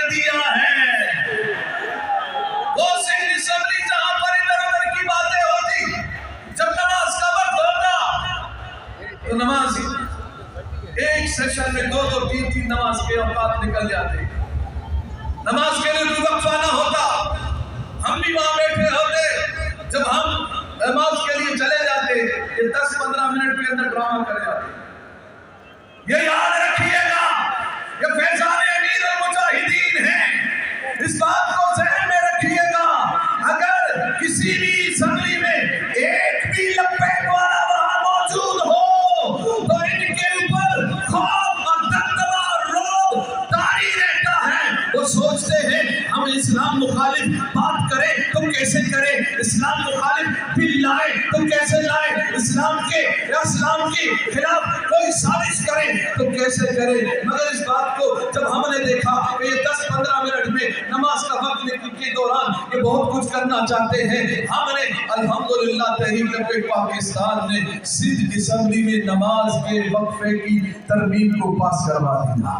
कर दिया है। वो सिंध असेंबली जहां पर इधर उधर की बातें होती, जब नमाज का वक्त होता तो नमाज एक सेशन में 2-2, 3-3 नमाज के औकात निकल जाते। नमाज के लिए कोई वक्फा ना होता, हम भी वहां बैठे होते। जब हम नमाज के लिए चले जाते, ये 10-15 मिनट के अंदर ड्रामा कर जाते। ये याद रखिएगा, ये फैजान अमीर मुजाहिदीन है, इस बात को ज़हन में रखिएगा। अगर किसी भी असेंबली में एक भी लब्बैक वाला वहां मौजूद हो तो इनके ऊपर खौफ और दबदबा और रोब तारी रहता है। वो सोचते हैं हम इस्लाम मुखालिफ बात करें तो कैसे करें, इस्लाम मुखालिफ बिल लाए तो कैसे लाए, इस्लाम के खिलाफ कोई साजिश करें तो कैसे करें। मगर इस बात को जब हमने देखा कि ये 10-15 मिनट में नमाज का वक्त के दौरान ये बहुत कुछ करना चाहते हैं, हमने अल्हम्दुलिल्लाह तहरीक पाकिस्तान ने सिंध असेंबली में नमाज के वक्फे की तरमीम को पास करवा दिया।